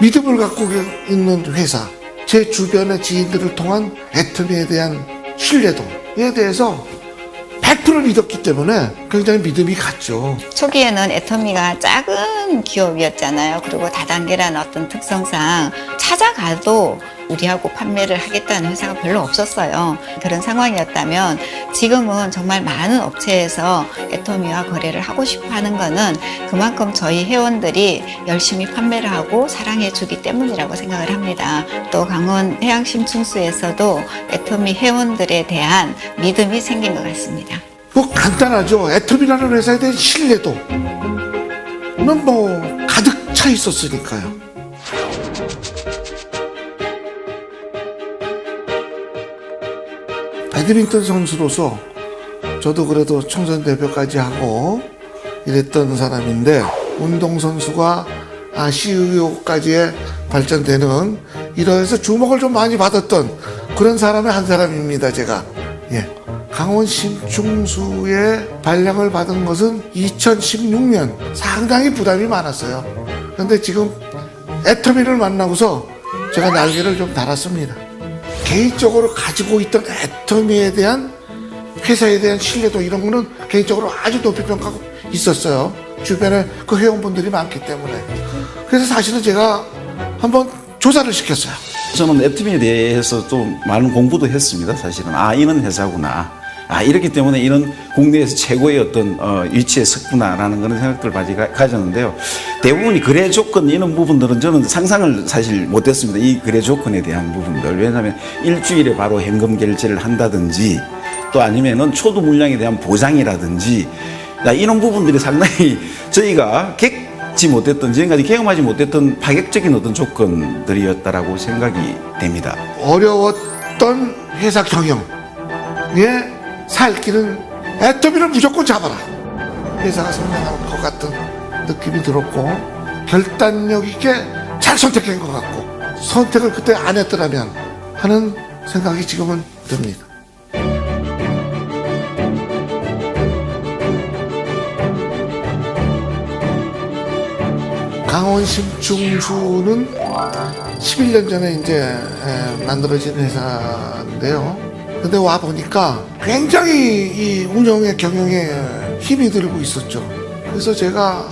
믿음을 갖고 있는 회사, 제 주변의 지인들을 통한 애터미에 대한 신뢰도에 대해서 100% 믿었기 때문에 굉장히 믿음이 갔죠. 초기에는 애터미가 작은 기업이었잖아요. 그리고 다단계라는 어떤 특성상 찾아가도 우리하고 판매를 하겠다는 회사가 별로 없었어요. 그런 상황이었다면 지금은 정말 많은 업체에서 애터미와 거래를 하고 싶어 하는 거는 그만큼 저희 회원들이 열심히 판매를 하고 사랑해 주기 때문이라고 생각을 합니다. 또 강원 해양심층수에서도 애터미 회원들에 대한 믿음이 생긴 것 같습니다. 뭐 간단하죠. 애터미라는 회사에 대한 신뢰도는 뭐 가득 차 있었으니까요. 배드민턴 선수로서 저도 그래도 총선 대표까지 하고 이랬던 사람인데, 운동선수가 CEO까지의 발전되는 이러해서 주목을 좀 많이 받았던 그런 사람의 한 사람입니다, 제가. 예. 강원 심충수의 발령을 받은 것은 2016년 상당히 부담이 많았어요. 그런데 지금 애터미를 만나고서 제가 날개를 좀 달았습니다. 개인적으로 가지고 있던 애터미에 대한 회사에 대한 신뢰도 이런 거는 개인적으로 아주 높이 평가하고 있었어요. 주변에 그 회원분들이 많기 때문에. 그래서 사실은 제가 한번 조사를 시켰어요. 저는 애터미에 대해서 좀 많은 공부도 했습니다. 사실은 이런 회사구나. 이렇기 때문에 이런 국내에서 최고의 어떤 위치에 섰구나라는 그런 생각들을 많이 가졌는데요. 대부분이 거래 조건 이런 부분들은 저는 상상을 사실 못했습니다. 이 거래 조건에 대한 부분들. 왜냐하면 일주일에 바로 현금 결제를 한다든지 또 아니면은 초도 물량에 대한 보장이라든지 이런 부분들이 상당히 저희가 겪지 못했던, 지금까지 경험하지 못했던 파격적인 어떤 조건들이었다라고 생각이 됩니다. 어려웠던 회사 경영에 살 길은 애터미를 무조건 잡아라. 회사가 성장할 것 같은 느낌이 들었고, 결단력 있게 잘 선택한 것 같고, 선택을 그때 안 했더라면 하는 생각이 지금은 듭니다. 강원 심충수는 11년 전에 이제 만들어진 회사인데요. 근데 와 보니까 굉장히 이 운영의 경영에 힘이 들고 있었죠. 그래서 제가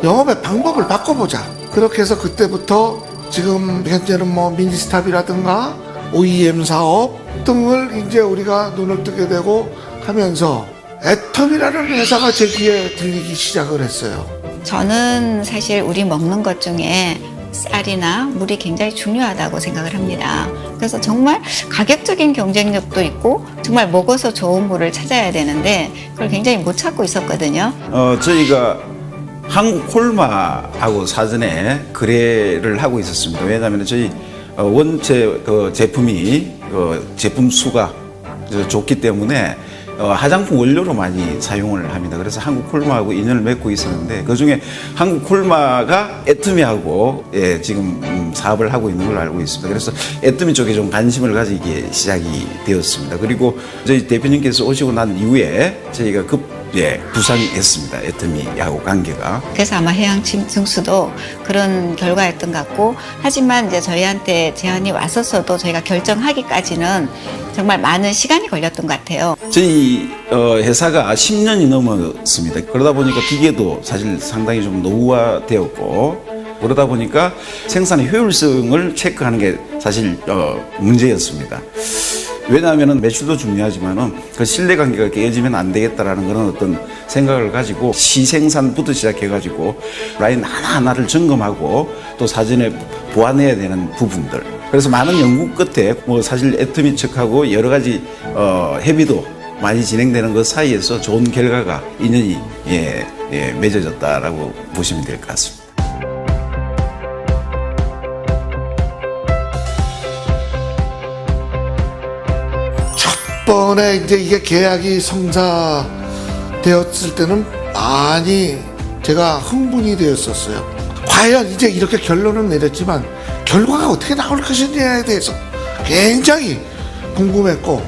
영업의 방법을 바꿔보자. 그렇게 해서 그때부터 지금 현재는 뭐 미니스탑이라든가 OEM 사업 등을 이제 우리가 눈을 뜨게 되고 하면서 애터미라는 회사가 제 귀에 들리기 시작을 했어요. 저는 사실 우리 먹는 것 중에 쌀이나 물이 굉장히 중요하다고 생각을 합니다. 그래서 정말 가격적인 경쟁력도 있고 정말 먹어서 좋은 물을 찾아야 되는데 그걸 굉장히 못 찾고 있었거든요. 저희가 한국콜마하고 사전에 거래를 하고 있었습니다. 왜냐하면 저희 원체 제품이 제품 수가 좋기 때문에 화장품 원료로 많이 사용을 합니다. 그래서 한국콜마하고 인연을 맺고 있었는데 그중에 한국콜마가 애터미하고 지금 사업을 하고 있는 걸로 알고 있습니다. 그래서 애터미 쪽에 좀 관심을 가지기 시작이 되었습니다. 그리고 저희 대표님께서 오시고 난 이후에 저희가 부상했습니다. 애터미하고 관계가. 그래서 아마 해양심층수도 그런 결과였던 것 같고, 하지만 이제 저희한테 제안이 왔었어도 저희가 결정하기까지는 정말 많은 시간이 걸렸던 것 같아요. 저희 회사가 10년이 넘었습니다. 그러다 보니까 기계도 사실 상당히 좀 노후화되었고, 그러다 보니까 생산의 효율성을 체크하는 게 사실 문제였습니다. 왜냐하면 매출도 중요하지만은 그 신뢰관계가 깨지면 안 되겠다라는 그런 어떤 생각을 가지고 시생산부터 시작해가지고 라인 하나하나를 점검하고 또 사전에 보완해야 되는 부분들. 그래서 많은 연구 끝에 뭐 사실 애터미 측하고 여러 가지 협의도 많이 진행되는 그 사이에서 좋은 결과가 인연이 맺어졌다라고 보시면 될 것 같습니다. 번에 이제 이게 계약이 성사되었을 때는 많이 제가 흥분이 되었었어요. 과연 이제 이렇게 결론은 내렸지만 결과가 어떻게 나올 것이냐에 대해서 굉장히 궁금했고,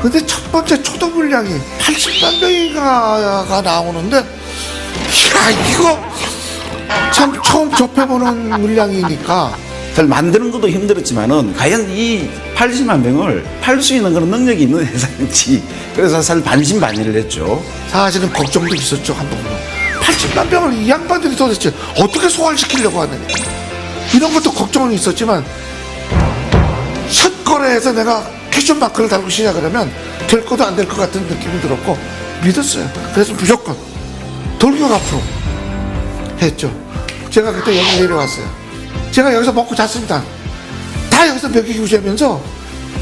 근데 첫 번째 초도 물량이 80만 명이가 나오는데, 야, 이거 참 처음 접해보는 물량이니까 잘 만드는 것도 힘들었지만은 과연 이 80만 병을 팔 수 있는 그런 능력이 있는 회사인지 그래서 사실 반신반의를 했죠. 사실은 걱정도 있었죠. 한번은 80만 병을 이 양반들이 도대체 어떻게 소화시키려고 하느냐 이런 것도 걱정은 있었지만 첫 거래에서 내가 캐션 마크를 달고 시작을 하면 될 것도 안 될 것 같은 느낌이 들었고 믿었어요. 그래서 무조건 돌격 앞으로 했죠. 제가 그때 여기 내려왔어요. 제가 여기서 먹고 잤습니다. 다 여기서 먹이기 위해면서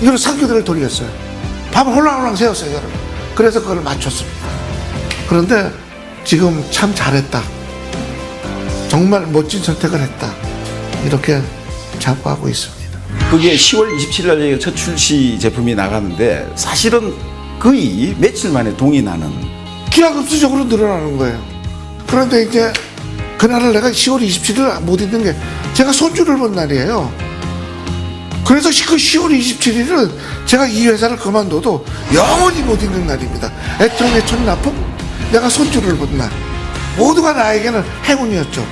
이걸 상교들을 돌렸어요. 밥을 홀랑홀랑 세웠어요, 여러분. 그래서 그걸 맞췄습니다. 그런데 지금 참 잘했다. 정말 멋진 선택을 했다. 이렇게 자부하고 있습니다. 그게 10월 27일 날 첫 출시 제품이 나가는데 사실은 거의 며칠 만에 동이 나는 기하급수적으로 늘어나는 거예요. 그런데 이제 그날을 내가 10월 27일 못 있는 게 제가 손주를 본 날이에요. 그래서 그 10월 27일은 제가 이 회사를 그만둬도 영원히 못 있는 날입니다. 애통의 첫 납품, 내가 손주를 본 날. 모두가 나에게는 행운이었죠.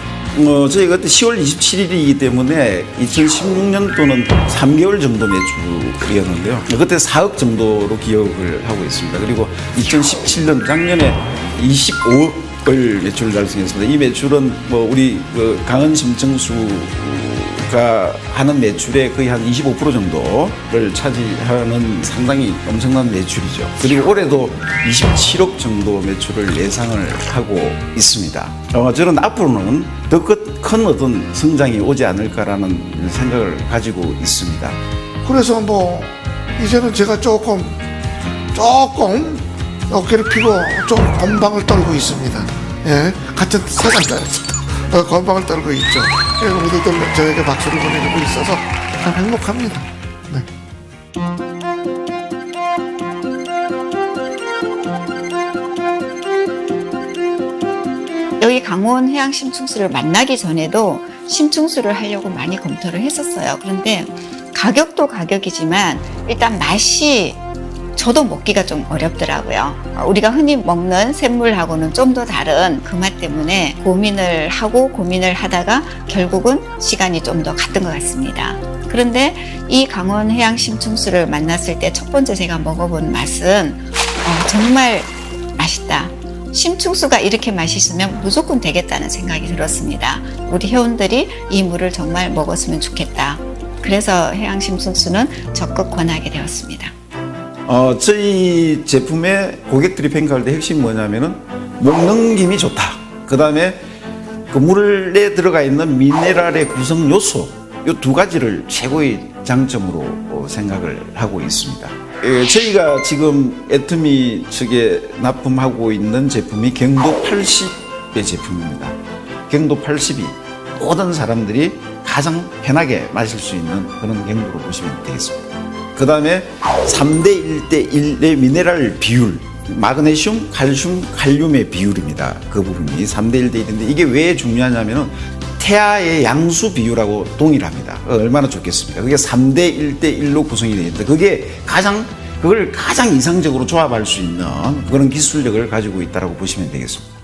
저희가 그때 10월 27일이기 때문에 2016년도는 3개월 정도 매출이었는데요. 그때 4억 정도로 기억을 하고 있습니다. 그리고 2017년 작년에 25억을 매출을 달성했습니다. 이 매출은 뭐 우리 그 강은 심층수가 하는 매출의 거의 한 25% 정도를 차지하는 상당히 엄청난 매출이죠. 그리고 올해도 27억 정도 매출을 예상을 하고 있습니다. 저는 앞으로는 더 큰 어떤 성장이 오지 않을까라는 생각을 가지고 있습니다. 그래서 뭐 이제는 제가 조금 어깨를 피고 좀 건방을 떨고 있습니다. 예, 같은 세상자에서 건방을 떨고 있죠. 예, 모두들 저에게 박수를 보내주고 있어서 참 행복합니다. 네. 여기 강원 해양 심층수를 만나기 전에도 심층수를 하려고 많이 검토를 했었어요. 그런데 가격도 가격이지만 일단 맛이 저도 먹기가 좀 어렵더라고요. 우리가 흔히 먹는 샘물하고는 좀 더 다른 그 맛 때문에 고민을 하다가 결국은 시간이 좀 더 갔던 것 같습니다. 그런데 이 강원 해양 심층수를 만났을 때 첫 번째 제가 먹어본 맛은 정말 맛있다. 심층수가 이렇게 맛있으면 무조건 되겠다는 생각이 들었습니다. 우리 회원들이 이 물을 정말 먹었으면 좋겠다. 그래서 해양 심층수는 적극 권하게 되었습니다. 저희 제품의 고객들이 평가할 때 핵심이 뭐냐면은 먹는 김이 좋다. 그 다음에 그 물에 들어가 있는 미네랄의 구성 요소 이 두 가지를 최고의 장점으로 생각을 하고 있습니다. 저희가 지금 애터미 측에 납품하고 있는 제품이 경도 80의 제품입니다. 경도 80이 모든 사람들이 가장 편하게 마실 수 있는 그런 경도로 보시면 되겠습니다. 그 다음에 3대 1대 1의 미네랄 비율, 마그네슘, 칼슘, 칼륨의 비율입니다. 그 부분이 3대 1대 1인데 이게 왜 중요하냐면은 태아의 양수 비율하고 동일합니다. 얼마나 좋겠습니까? 그게 3대 1대 1로 구성이 되어 있는데 그걸 가장 이상적으로 조합할 수 있는 그런 기술력을 가지고 있다고 보시면 되겠습니다.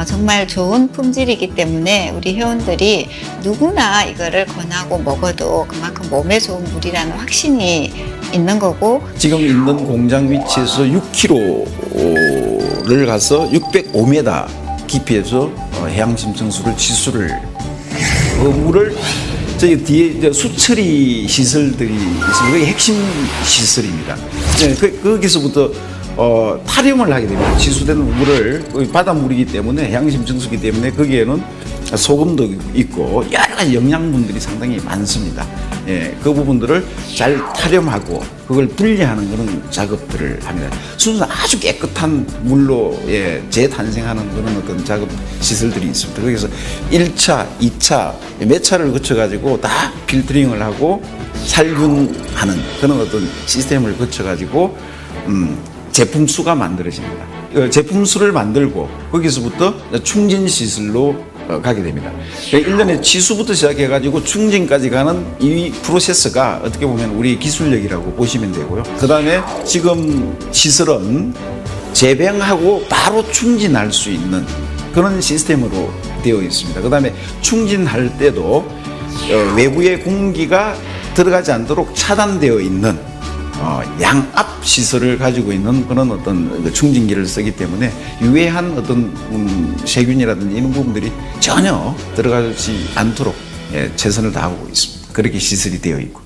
정말 좋은 품질이기 때문에 우리 회원들이 누구나 이거를 권하고 먹어도 그만큼 몸에 좋은 물이라는 확신이 있는 거고 지금 있는 공장 위치에서 6km를 가서 605m 깊이에서 해양 심층수를 지수를 물을 저희 뒤에 이제 수처리 시설들이 있습니다. 그게 핵심 시설입니다. 네, 거기서부터 탈염을 하게 됩니다. 지수된 물을 바닷물이기 때문에 해양심층수이기 때문에 거기에는 소금도 있고 여러 가지 영양분들이 상당히 많습니다. 예, 그 부분들을 잘 탈염하고 그걸 분리하는 그런 작업들을 합니다. 순수 아주 깨끗한 물로 재탄생하는 그런 어떤 작업 시설들이 있습니다. 거기서 1차, 2차 몇 차를 거쳐가지고 다 필터링을 하고 살균하는 그런 어떤 시스템을 거쳐가지고 제품수가 만들어집니다. 제품수를 만들고 거기서부터 충진 시설로 가게 됩니다. 1년에 취수부터 시작해가지고 충진까지 가는 이 프로세스가 어떻게 보면 우리 기술력이라고 보시면 되고요. 그 다음에 지금 시설은 재배하고 바로 충진할 수 있는 그런 시스템으로 되어 있습니다. 그 다음에 충진할 때도 외부의 공기가 들어가지 않도록 차단되어 있는 양압 시설을 가지고 있는 그런 어떤 충진기를 쓰기 때문에 유해한 어떤 세균이라든지 이런 부분들이 전혀 들어가지 않도록 최선을 다하고 있습니다. 그렇게 시설이 되어 있고.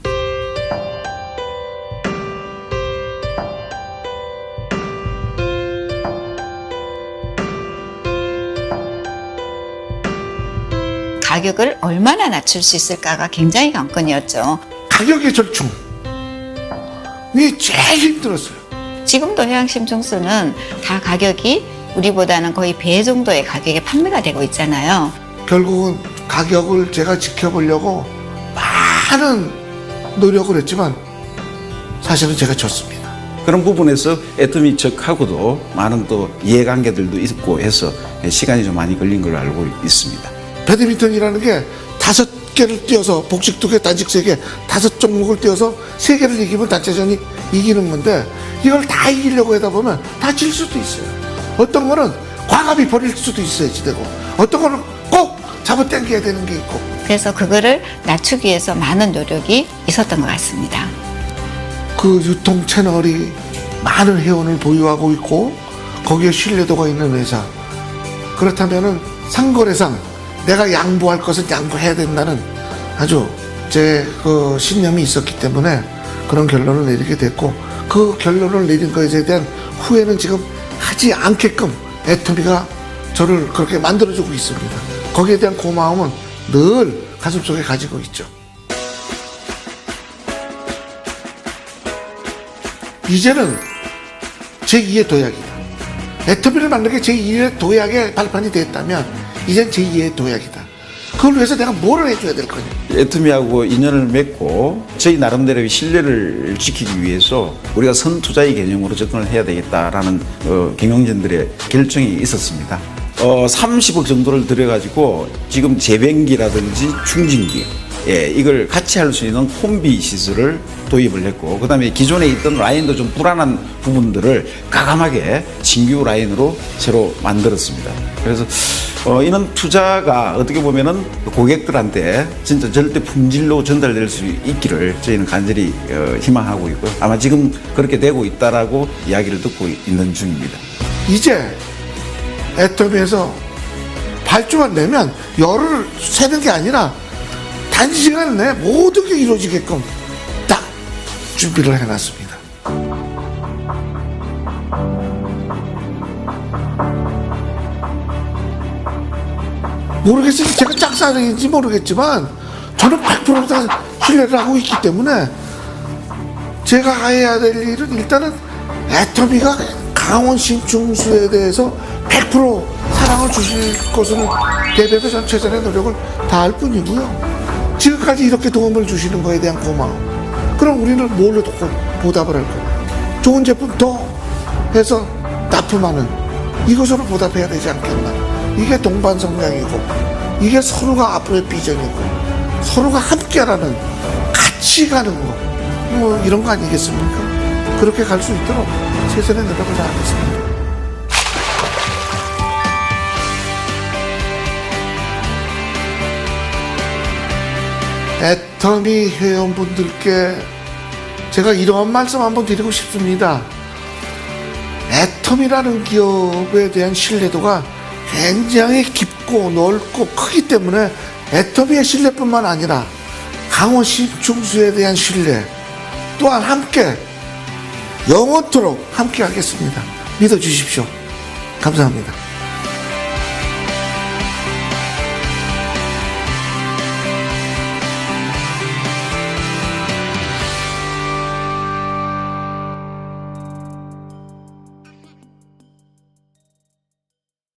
가격을 얼마나 낮출 수 있을까가 굉장히 관건이었죠. 가격의 절충. 이게 제일 힘들었어요. 지금도 해양심층수는 다 가격이 우리보다는 거의 배 정도의 가격에 판매가 되고 있잖아요. 결국은 가격을 제가 지켜보려고 많은 노력을 했지만 사실은 제가 졌습니다. 그런 부분에서 애터미 측하고도 많은 또 이해관계들도 있고 해서 시간이 좀 많이 걸린 걸로 알고 있습니다. 배드민턴이라는 게 5개를 뛰어서 복식 2개, 단식 3개, 5종목을 뛰어서 3개를 이기면 단체전이 이기는 건데 이걸 다 이기려고 하다 보면 다 질 수도 있어요. 어떤 거는 과감히 버릴 수도 있어야지 되고 어떤 거는 꼭 잡아당겨야 되는 게 있고 그래서 그거를 낮추기 위해서 많은 노력이 있었던 것 같습니다. 그 유통 채널이 많은 회원을 보유하고 있고 거기에 신뢰도가 있는 회사 그렇다면은 상거래상 내가 양보할 것은 양보해야 된다는 아주 제 그 신념이 있었기 때문에 그런 결론을 내리게 됐고 그 결론을 내린 것에 대한 후회는 지금 하지 않게끔 애터미가 저를 그렇게 만들어주고 있습니다. 거기에 대한 고마움은 늘 가슴속에 가지고 있죠. 이제는 제2의 도약이다. 애터미를 만든 게 제2의 도약의 발판이 됐다면 이젠 제2의 도약이다. 그걸 위해서 내가 뭐를 해줘야 될 거냐. 애터미하고 인연을 맺고 저희 나름대로의 신뢰를 지키기 위해서 우리가 선투자의 개념으로 접근을 해야 되겠다라는 경영진들의 결정이 있었습니다. 30억 정도를 들여가지고 지금 재배기라든지 충진기 이걸 같이 할 수 있는 콤비 시설을 도입을 했고 그 다음에 기존에 있던 라인도 좀 불안한 부분들을 과감하게 신규 라인으로 새로 만들었습니다. 그래서 이런 투자가 어떻게 보면은 고객들한테 진짜 절대 품질로 전달될 수 있기를 저희는 간절히 희망하고 있고요. 아마 지금 그렇게 되고 있다라고 이야기를 듣고 있는 중입니다. 이제 애터미에서 발주만 내면 열을 새는 게 아니라 단시간 내에 모든 게 이루어지게끔 딱 준비를 해놨습니다. 모르겠어요. 제가 짝사랑인지 모르겠지만 저는 100% 신뢰를 하고 있기 때문에 제가 해야 될 일은 일단은 애터미가 강원 신충수에 대해서 100% 사랑을 주실 것을 대비해서 전 최선의 노력을 다할 뿐이고요. 지금까지 이렇게 도움을 주시는 거에 대한 고마움. 그럼 우리는 뭘로 보답을 할 거냐. 좋은 제품 더 해서 납품하는 이것으로 보답해야 되지 않겠나. 이게 동반성장이고 이게 서로가 앞으로의 비전이고 서로가 함께라는 같이 가는 거 뭐 이런 거 아니겠습니까? 그렇게 갈 수 있도록 최선의 노력을 다하겠습니다. 애터미 회원분들께 제가 이런 말씀 한번 드리고 싶습니다. 애터미라는 기업에 대한 신뢰도가 굉장히 깊고 넓고 크기 때문에 애터미의 신뢰뿐만 아니라 강원 신충수에 대한 신뢰 또한 함께 영원토록 함께 하겠습니다. 믿어주십시오. 감사합니다.